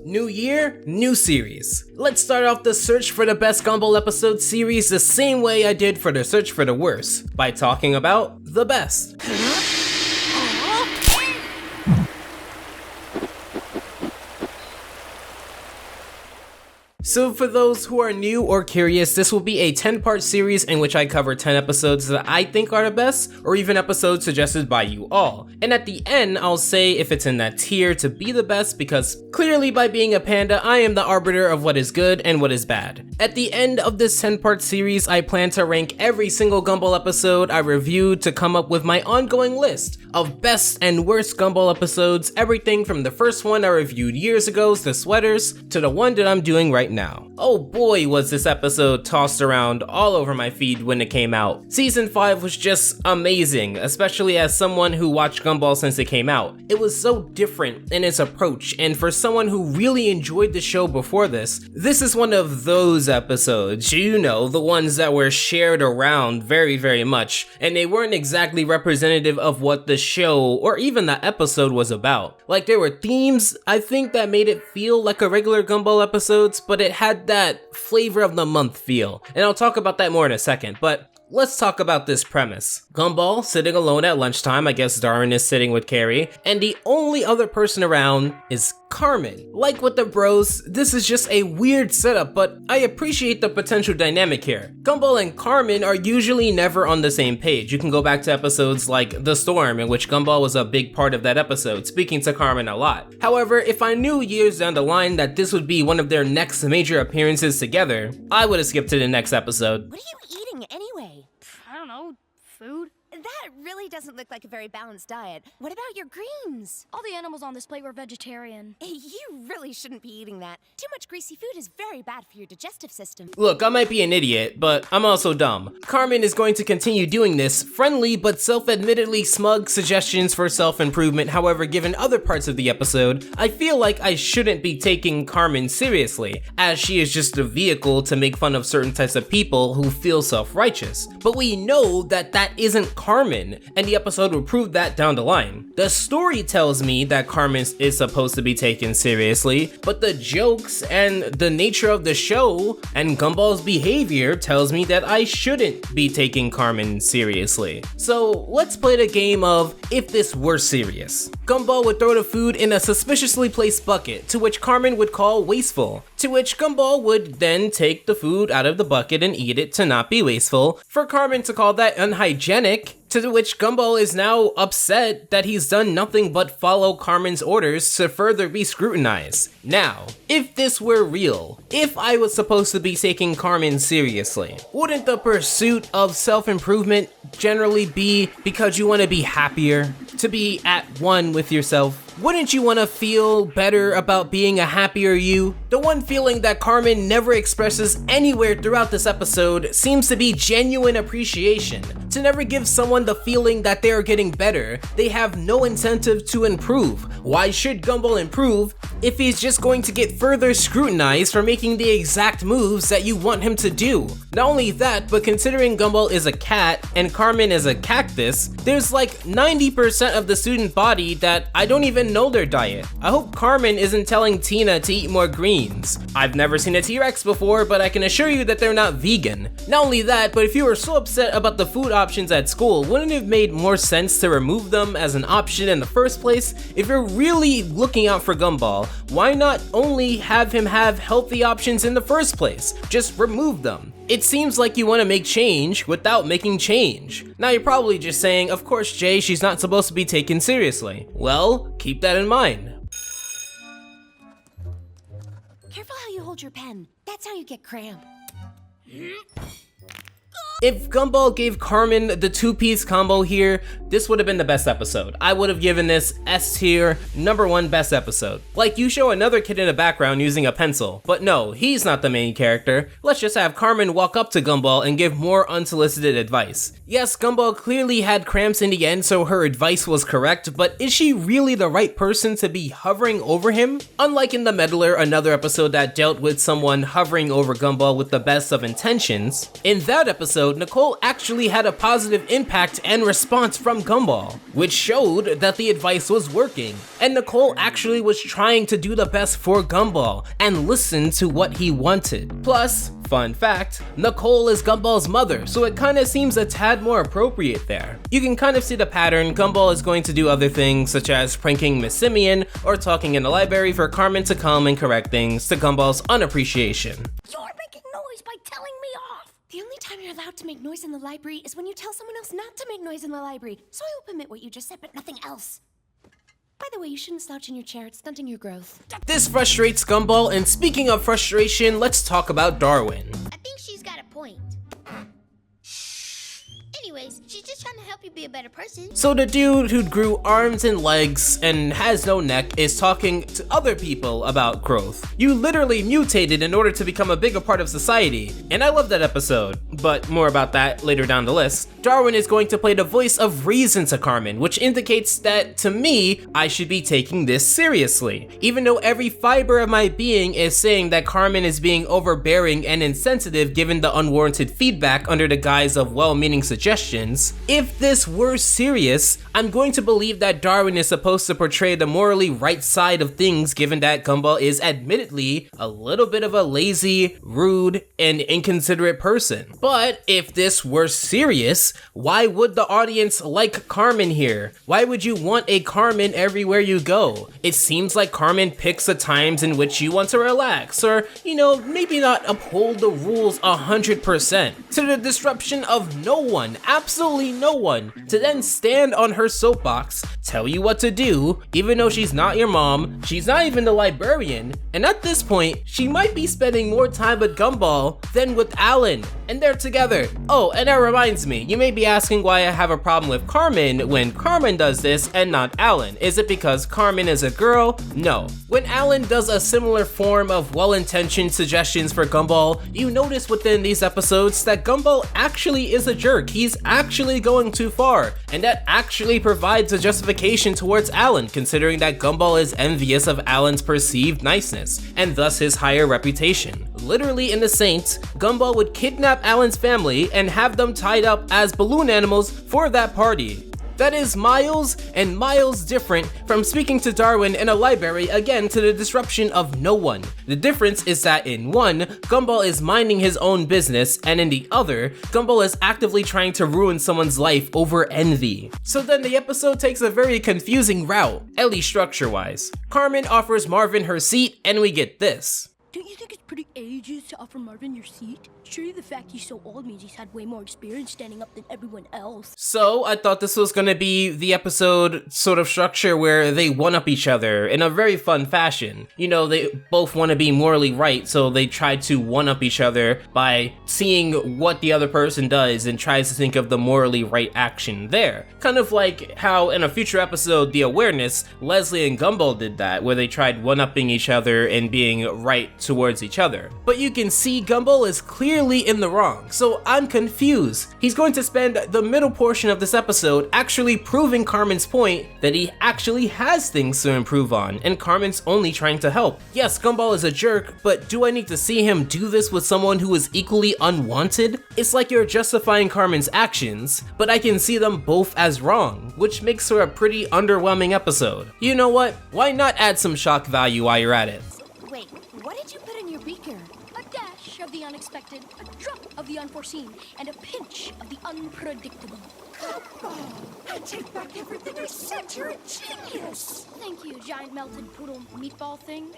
New year, new series. Let's start off the search for the best Gumball episode series the same way I did for the search for the worst, by talking about the best. So for those who are new or curious, this will be a 10-part series in which I cover 10 episodes that I think are the best, or even episodes suggested by you all. And at the end, I'll say if it's in that tier to be the best, because clearly by being a panda, I am the arbiter of what is good and what is bad. At the end of this 10-part series, I plan to rank every single Gumball episode I reviewed to come up with my ongoing list of best and worst Gumball episodes, everything from the first one I reviewed years ago, the sweaters, to the one that I'm doing right now. Oh boy, was this episode tossed around all over my feed when it came out. Season 5 was just amazing, especially as someone who watched Gumball since it came out. It was so different in its approach, and for someone who really enjoyed the show before this is one of those episodes, you know, the ones that were shared around very much, and they weren't exactly representative of what the show or even the episode was about. Like, there were themes, I think, that made it feel like a regular Gumball episodes, but it had that flavor of the month feel, and I'll talk about that more in a second, but let's talk about this premise. Gumball sitting alone at lunchtime, I guess Darwin is sitting with Carrie, and the only other person around is Carmen. Like with the bros, this is just a weird setup, but I appreciate the potential dynamic here. Gumball and Carmen are usually never on the same page. You can go back to episodes like The Storm, in which Gumball was a big part of that episode, speaking to Carmen a lot. However, if I knew years down the line that this would be one of their next major appearances together, I would have skipped to the next episode. What are you eating anyway? I don't know, food? That really doesn't look like a very balanced diet. What about your greens? All the animals on this plate were vegetarian. You really shouldn't be eating that. Too much greasy food is very bad for your digestive system. Look, I might be an idiot, but I'm also dumb. Carmen is going to continue doing this friendly but self-admittedly smug suggestions for self-improvement. However, given other parts of the episode, I feel like I shouldn't be taking Carmen seriously, as she is just a vehicle to make fun of certain types of people who feel self-righteous. But we know that that isn't Carmen, and the episode will prove that down the line. The story tells me that Carmen is supposed to be taken seriously, but the jokes and the nature of the show and Gumball's behavior tells me that I shouldn't be taking Carmen seriously. So let's play the game of if this were serious. Gumball would throw the food in a suspiciously placed bucket, to which Carmen would call wasteful, to which Gumball would then take the food out of the bucket and eat it to not be wasteful, for Carmen to call that unhygienic, to which Gumball is now upset that he's done nothing but follow Carmen's orders to further be scrutinized. Now, if this were real, if I was supposed to be taking Carmen seriously, wouldn't the pursuit of self-improvement generally be because you want to be happier, to be at one with yourself? Wouldn't you want to feel better about being a happier you? The one feeling that Carmen never expresses anywhere throughout this episode seems to be genuine appreciation. To never give someone the feeling that they are getting better, they have no incentive to improve. Why should Gumball improve if he's just going to get further scrutinized for making the exact moves that you want him to do? Not only that, but considering Gumball is a cat and Carmen is a cactus, there's like 90% of the student body that I don't even know their diet. I hope Carmen isn't telling Tina to eat more greens. I've never seen a T-Rex before, but I can assure you that they're not vegan. Not only that, but if you were so upset about the food options at school, wouldn't it have made more sense to remove them as an option in the first place? If you're really looking out for Gumball, why not only have him have healthy options in the first place? Just remove them. It seems like you want to make change without making change. Now you're probably just saying, of course Jay, she's not supposed to be taken seriously. Well, keep that in mind. Careful how you hold your pen. That's how you get cramp. If Gumball gave Carmen the two-piece combo here, this would have been the best episode. I would have given this S tier, #1 best episode. Like, you show another kid in the background using a pencil, but no, he's not the main character. Let's just have Carmen walk up to Gumball and give more unsolicited advice. Yes, Gumball clearly had cramps in the end, so her advice was correct, but is she really the right person to be hovering over him? Unlike in The Meddler, another episode that dealt with someone hovering over Gumball with the best of intentions, in that episode, episode, Nicole actually had a positive impact and response from Gumball, which showed that the advice was working, and Nicole actually was trying to do the best for Gumball and listen to what he wanted. Plus, fun fact, Nicole is Gumball's mother, so it kinda seems a tad more appropriate there. You can kind of see the pattern. Gumball is going to do other things such as pranking Miss Simeon or talking in the library for Carmen to come and correct things to Gumball's unappreciation. You're making noise by telling me off! The only time you're allowed to make noise in the library is when you tell someone else not to make noise in the library. So I will permit what you just said, but nothing else. By the way, you shouldn't slouch in your chair, it's stunting your growth. This frustrates Gumball, and speaking of frustration, let's talk about Darwin. I think she's got a point. Anyways, she's just trying to help you be a better person. So the dude who grew arms and legs and has no neck is talking to other people about growth. You literally mutated in order to become a bigger part of society, and I love that episode, but more about that later down the list. Darwin is going to play the voice of reason to Carmen, which indicates that, to me, I should be taking this seriously. Even though every fiber of my being is saying that Carmen is being overbearing and insensitive given the unwarranted feedback under the guise of well-meaning suggestions, if this were serious, I'm going to believe that Darwin is supposed to portray the morally right side of things given that Gumball is admittedly a little bit of a lazy, rude, and inconsiderate person. But if this were serious, why would the audience like Carmen here? Why would you want a Carmen everywhere you go? It seems like Carmen picks the times in which you want to relax, or, maybe not uphold the rules 100%, to the disruption of no one, absolutely no one, to then stand on her soapbox, tell you what to do, even though she's not your mom, she's not even the librarian, and at this point, she might be spending more time with Gumball than with Alan, and they're together. Oh, and that reminds me, you may be asking why I have a problem with Carmen when Carmen does this and not Alan. Is it because Carmen is a girl? No. When Alan does a similar form of well-intentioned suggestions for Gumball, you notice within these episodes that Gumball actually is a jerk. He's actually going too far, and that actually provides a justification towards Alan, considering that Gumball is envious of Alan's perceived niceness, and thus his higher reputation. Literally in The Saint, Gumball would kidnap Alan's family and have them tied up as balloon animals for that party. That is miles and miles different from speaking to Darwin in a library, again to the disruption of no one. The difference is that in one, Gumball is minding his own business, and in the other, Gumball is actively trying to ruin someone's life over envy. So then the episode takes a very confusing route, at least structure-wise. Carmen offers Marvin her seat, and we get this. Don't you think it's pretty ages to offer Marvin your seat? Surely the fact he's so old means he's had way more experience standing up than everyone else. So I thought this was gonna be the episode sort of structure where they one-up each other in a very fun fashion. They both want to be morally right, so they try to one-up each other by seeing what the other person does and tries to think of the morally right action there. Kind of like how in a future episode, The Awareness, Leslie and Gumball did that, where they tried one-upping each other and being right towards each other. But you can see Gumball is clearly in the wrong, so I'm confused. He's going to spend the middle portion of this episode actually proving Carmen's point that he actually has things to improve on, and Carmen's only trying to help. Yes, Gumball is a jerk, but do I need to see him do this with someone who is equally unwanted? It's like you're justifying Carmen's actions, but I can see them both as wrong, which makes for a pretty underwhelming episode. You know what? Why not add some shock value while you're at it? Wait, what did you put in your beaker? A dash of the unexpected, a drop of the unforeseen, and a pinch of the unpredictable. I take back everything I said, you're a genius! Thank you, giant melted poodle meatball thing.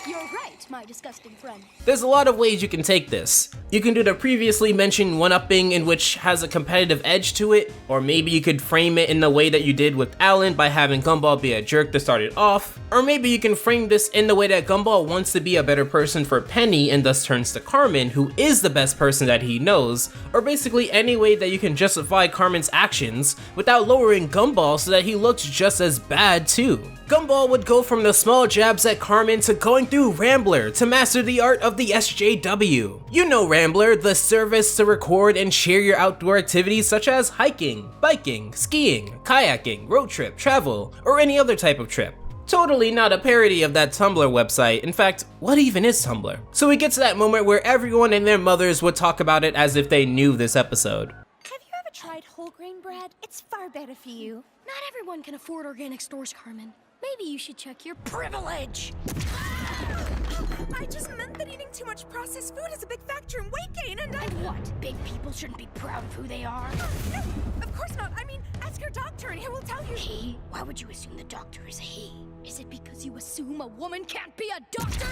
You're right, my disgusting friend. There's a lot of ways you can take this. You can do the previously mentioned one-upping in which has a competitive edge to it, or maybe you could frame it in the way that you did with Alan by having Gumball be a jerk to start it off, or maybe you can frame this in the way that Gumball wants to be a better person for Penny and thus turns to Carmen, who is the best person that he knows, or basically any way that you can justify Carmen's actions without lowering Gumball so that he looks just as bad too. Gumball would go from the small jabs at Carmen to going through Ramblr to master the art of the SJW. You know Ramblr, the service to record and share your outdoor activities such as hiking, biking, skiing, kayaking, road trip, travel, or any other type of trip. Totally not a parody of that Tumblr website. In fact, what even is Tumblr? So we get to that moment where everyone and their mothers would talk about it as if they knew this episode. Have you ever tried whole grain bread? It's far better for you. Not everyone can afford organic stores, Carmen. Maybe you should check your privilege. I just meant that eating too much processed food is a big factor in weight gain, and What? Big people shouldn't be proud of who they are? No, of course not. I mean, ask your doctor and he will tell you. He? Why would you assume the doctor is a he? Is it because you assume a woman can't be a doctor?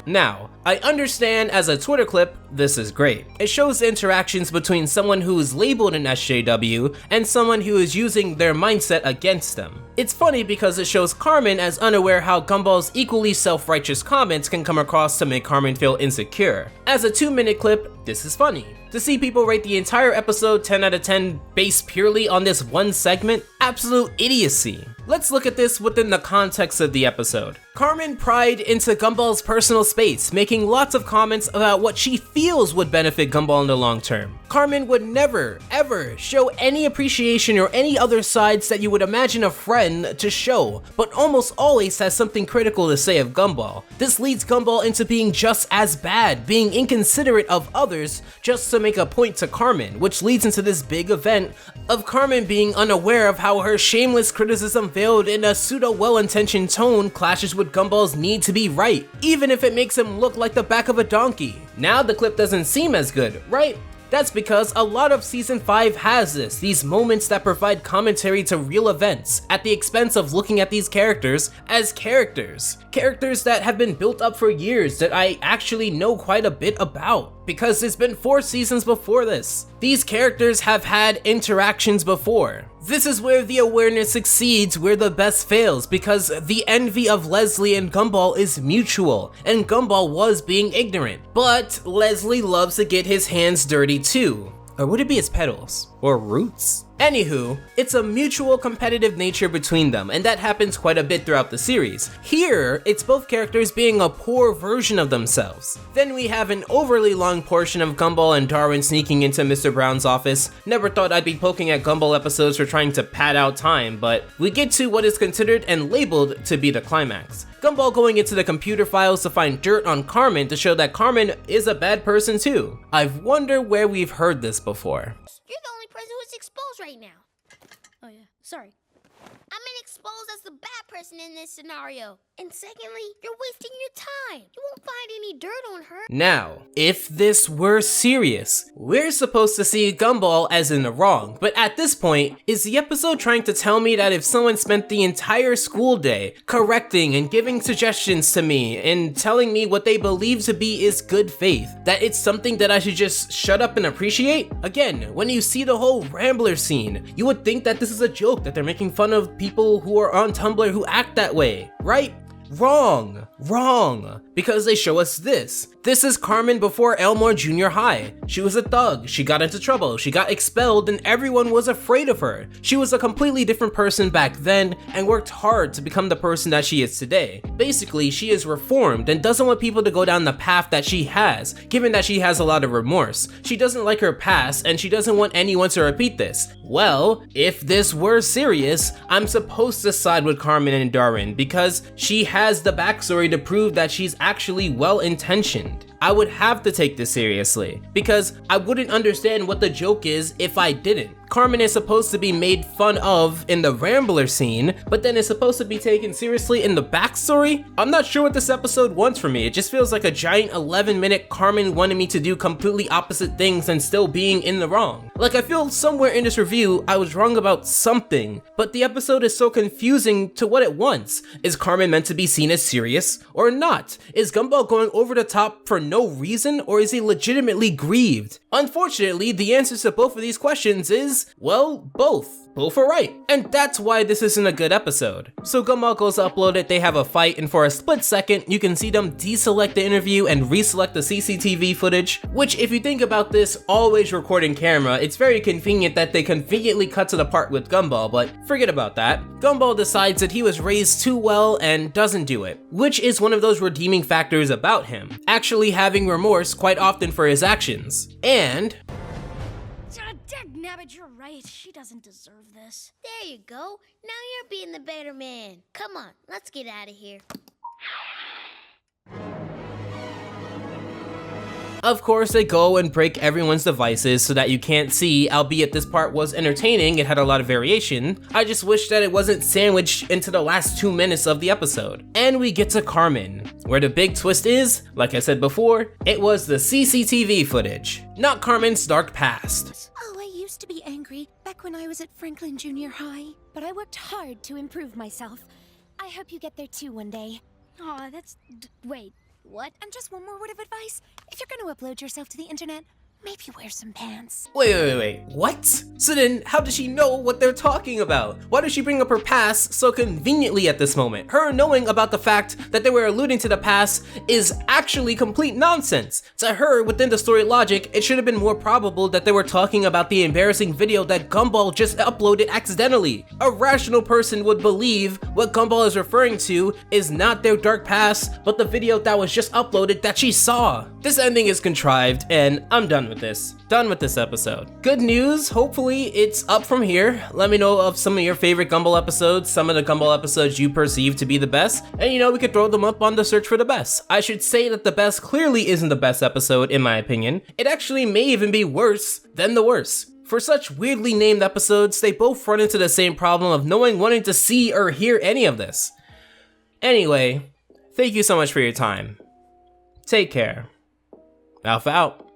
Now, I understand as a Twitter clip, this is great. It shows the interactions between someone who is labeled an SJW and someone who is using their mindset against them. It's funny because it shows Carmen as unaware how Gumball's equally self-righteous comments can come across to make Carmen feel insecure. As a 2-minute clip, this is funny. To see people rate the entire episode 10 out of 10 based purely on this one segment, absolute idiocy. Let's look at this within the context of the episode. Carmen pried into Gumball's personal space, making lots of comments about what she feels would benefit Gumball in the long term. Carmen would never, ever show any appreciation or any other sides that you would imagine a friend to show, but almost always has something critical to say of Gumball. This leads Gumball into being just as bad, being inconsiderate of others just to make a point to Carmen, which leads into this big event of Carmen being unaware of how her shameless criticism veiled in a pseudo well-intentioned tone clashes with Gumball's need to be right, even if it makes him look like the back of a donkey. Now the clip doesn't seem as good, right? That's because a lot of Season 5 has this, these moments that provide commentary to real events, at the expense of looking at these characters as characters. Characters that have been built up for years that I actually know quite a bit about, because there's been 4 seasons before this. These characters have had interactions before. This is where the awareness succeeds where the best fails, because the envy of Leslie and Gumball is mutual, and Gumball was being ignorant. But Leslie loves to get his hands dirty too. Or would it be his petals? Or roots? Anywho, it's a mutual competitive nature between them, and that happens quite a bit throughout the series. Here, it's both characters being a poor version of themselves. Then we have an overly long portion of Gumball and Darwin sneaking into Mr. Brown's office. Never thought I'd be poking at Gumball episodes for trying to pad out time, but we get to what is considered and labeled to be the climax. Gumball going into the computer files to find dirt on Carmen to show that Carmen is a bad person too. I wonder where we've heard this before. You're the only person who's exposed right now. Oh yeah, sorry. I'm exposed as the bad person in this scenario. And secondly, you're wasting your time. You won't find any dirt on her. Now, if this were serious, we're supposed to see Gumball as in the wrong, but at this point, is the episode trying to tell me that if someone spent the entire school day correcting and giving suggestions to me and telling me what they believe to be is good faith, that it's something that I should just shut up and appreciate? Again, when you see the whole Ramblr scene, you would think that this is a joke, that they're making fun of people who are on Tumblr who act that way, right? Wrong. Because they show us this. This is Carmen before Elmore Junior High. She was a thug, she got into trouble, she got expelled, and everyone was afraid of her. She was a completely different person back then and worked hard to become the person that she is today. Basically, she is reformed and doesn't want people to go down the path that she has, given that she has a lot of remorse. She doesn't like her past and she doesn't want anyone to repeat this. Well, if this were serious, I'm supposed to side with Carmen and Darwin because she has the backstory to prove that she's actually well-intentioned. I would have to take this seriously, because I wouldn't understand what the joke is if I didn't. Carmen is supposed to be made fun of in the Ramblr scene, but then is supposed to be taken seriously in the backstory? I'm not sure what this episode wants from me. It just feels like a giant 11-minute Carmen wanted me to do completely opposite things and still being in the wrong. Like, I feel somewhere in this review I was wrong about something, but the episode is so confusing to what it wants. Is Carmen meant to be seen as serious or not? Is Gumball going over the top for no reason, or is he legitimately grieved? Unfortunately, the answers to both of these questions is, well, both. Both are right. And that's why this isn't a good episode. So Gumball goes to upload it, they have a fight, and for a split second, you can see them deselect the interview and reselect the CCTV footage, which if you think about this always recording camera, it's very convenient that they conveniently cut to the part with Gumball, but forget about that. Gumball decides that he was raised too well and doesn't do it, which is one of those redeeming factors about him, actually having remorse quite often for his actions. And Nah, but you're right. She doesn't deserve this. There you go. Now you're being the better man. Come on, let's get out of here. Of course, they go and break everyone's devices so that you can't see, albeit this part was entertaining, it had a lot of variation. I just wish that it wasn't sandwiched into the last 2 minutes of the episode. And we get to Carmen, where the big twist is, like I said before, it was the CCTV footage, not Carmen's dark past. Oh, I used to be angry back when I was at Franklin Junior High, but I worked hard to improve myself. I hope you get there too one day. Aw, wait, what? And just one more word of advice. If you're gonna upload yourself to the internet, maybe wear some pants. Wait, what? So then, how does she know what they're talking about? Why does she bring up her past so conveniently at this moment? Her knowing about the fact that they were alluding to the past is actually complete nonsense. To her, within the story logic, it should have been more probable that they were talking about the embarrassing video that Gumball just uploaded accidentally. A rational person would believe what Gumball is referring to is not their dark past, but the video that was just uploaded that she saw. This ending is contrived, and I'm done with this. Done with this episode. Good news, hopefully it's up from here. Let me know of some of your favorite Gumball episodes, some of the Gumball episodes you perceive to be the best, and we could throw them up on the search for the best. I should say that the best clearly isn't the best episode in my opinion. It actually may even be worse than the worst. For such weirdly named episodes, they both run into the same problem of no one wanting to see or hear any of this. Anyway, thank you so much for your time. Take care. Alpha out.